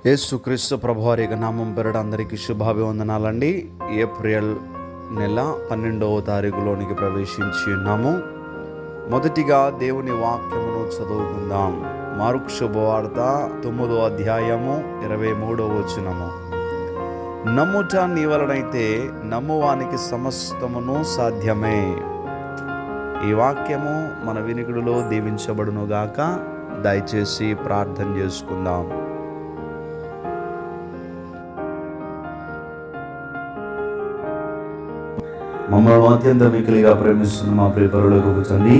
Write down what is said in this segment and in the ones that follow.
యేసుక్రీస్తు ప్రభువారి యొక్క నామం పేరిట అందరికీ శుభాభివందనాలండి. ఏప్రిల్ నెల 12వ తారీఖులోనికి ప్రవేశించి ఉన్నాము. మొదటిగా దేవుని వాక్యమును చదువుకుందాం. మార్కు శుభవార్త 9వ అధ్యాయము 23వ వచనము. నమ్ముట నీ వలనైతే నమ్మువానికి సమస్తమును సాధ్యమే. ఈ వాక్యము మన వినికిడిలో దీవించబడునుగాక. దయచేసి ప్రార్థన చేసుకుందాం. మమ్మల్ని అత్యంత మిక్కిలిగా ప్రేమిస్తున్న మా ప్రియపరులకు తండ్రి,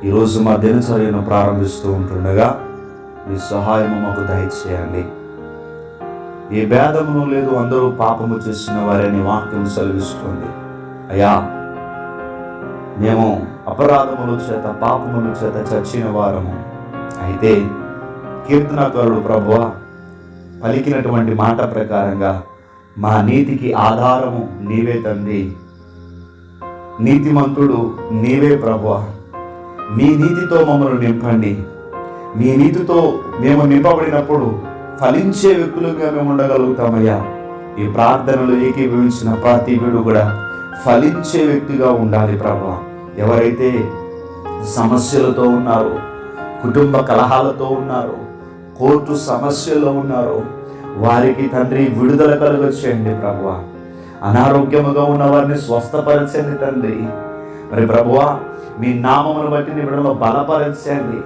ఈరోజు మా దినచర్యను ప్రారంభిస్తూ ఉంటుండగా మీ సహాయము మాకు దయచేయండి. ఏ భేదమును లేదు, అందరూ పాపము చేసిన వారని వాక్యం సెలవిస్తుంది. అయ్యా, మేము అపరాధముల చేత పాపముల చేత చచ్చిన వారము. అయితే కీర్తనకారుడు ప్రభువా పలికినటువంటి మాట ప్రకారంగా మా నీతికి ఆధారము నీవే తండ్రి, నీతిమంతుడు నీవే ప్రభువా. మీ నీతితో మమ్మల్ని నింపండి. మీ నీతితో మేము నింపబడినప్పుడు ఫలించే వ్యక్తులుగా మేము ఉండగలుగుతామయ్యా. ఈ ప్రార్థనలు ఏకీభవించిన ప్రతి వీడు కూడా ఫలించే వ్యక్తిగా ఉండాలి ప్రభువా. ఎవరైతే సమస్యలతో ఉన్నారో, కుటుంబ కలహాలతో ఉన్నారో, కోర్టు సమస్యలో ఉన్నారో వారికి తండ్రి విడుదల కలుగచేయండి ప్రభువా. అనారోగ్యముగా ఉన్న వారిని స్వస్థపరచండి తండ్రి. మరి ప్రభువా, మీ నామమును బట్టి నీ బిడ్డలను బలపరచండి.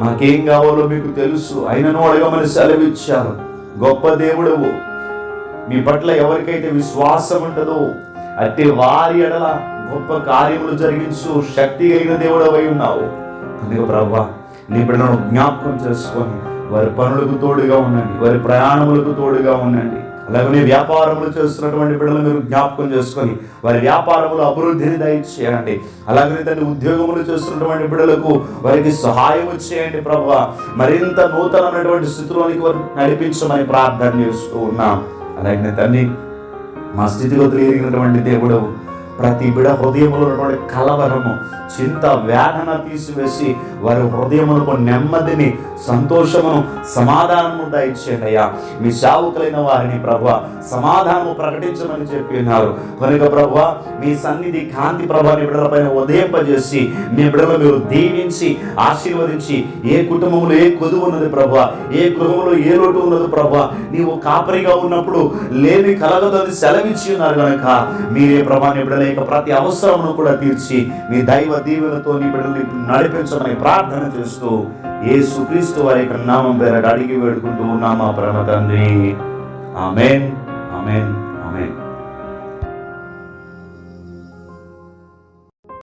మాకేం కావాలో మీకు తెలుసు, అయినను అడగమని సెలవిచ్చారు. గొప్ప దేవుడవు. మీ పట్ల ఎవరికైతే విశ్వాసం ఉంటుందో అట్టి వారి ఎడల గొప్ప కార్యములు జరిగించు శక్తి కలిగిన దేవుడవై ఉన్నావు. అందుకే ప్రభువా, నీ బిడ్డలను జ్ఞాపకం చేసుకొని వారి పనులకు తోడుగా ఉండండి, వారి ప్రయాణములకు తోడుగా ఉండండి. అలాగనే వ్యాపారములు చేస్తున్నటువంటి బిడ్డలు మీరు జ్ఞాపకం చేసుకొని వారి వ్యాపారములు అభివృద్ధిని దయచేయండి. అలాగనే తన ఉద్యోగములు చేస్తున్నటువంటి బిడ్డలకు వారికి సహాయం చేయండి ప్రభువా. మరింత నూతనమైనటువంటి స్థితిలోనికి వారు నడిపించమని ప్రార్థన చేస్తూ ఉన్నాం. అలాగనే తల్లి, మా స్థితిగతులు ఎరిగినటువంటి దేవుడు ప్రతి బిడ హృదయంలో ఉన్నటువంటి కలవరము, చింత, వేదన తీసివేసి వారి హృదయములకు నెమ్మదిని, సంతోషమును, సమాధానము దయచేయండి అయ్యా. మీ సేవకులైన వారిని ప్రభువా సమాధానము ప్రకటించమని చెప్పి ఉన్నారు కనుక ప్రభువా, మీ సన్నిధి కాంతి ప్రభాని బిడ్డలపైన ఉదయింపజేసి మీ బిడ్డలు మీరు దీవించి ఆశీర్వదించి, ఏ కుటుంబంలో ఏ కొదువు ఉన్నది ప్రభువా, ఏ గృహంలో ఏ లోటు ఉన్నది ప్రభువా, నీవు కాపరిగా ఉన్నప్పుడు లేని కలగదని సెలవిచ్చి ఉన్నారు కనుక మీరే ప్రభాని బిడ్డల యొక్క ప్రతి అవసరమును కూడా తీర్చి మీ దైవ దీవెనతో నీ బిడ్డల్ని నడిపించమని ప్రార్థన చేస్తూ యేసుక్రీస్తు వారి యొక్క నామం పేరట అడిగి వేడుకుంటూ ఉన్నామా పరమ తండ్రి. ఆమేన్, ఆమేన్.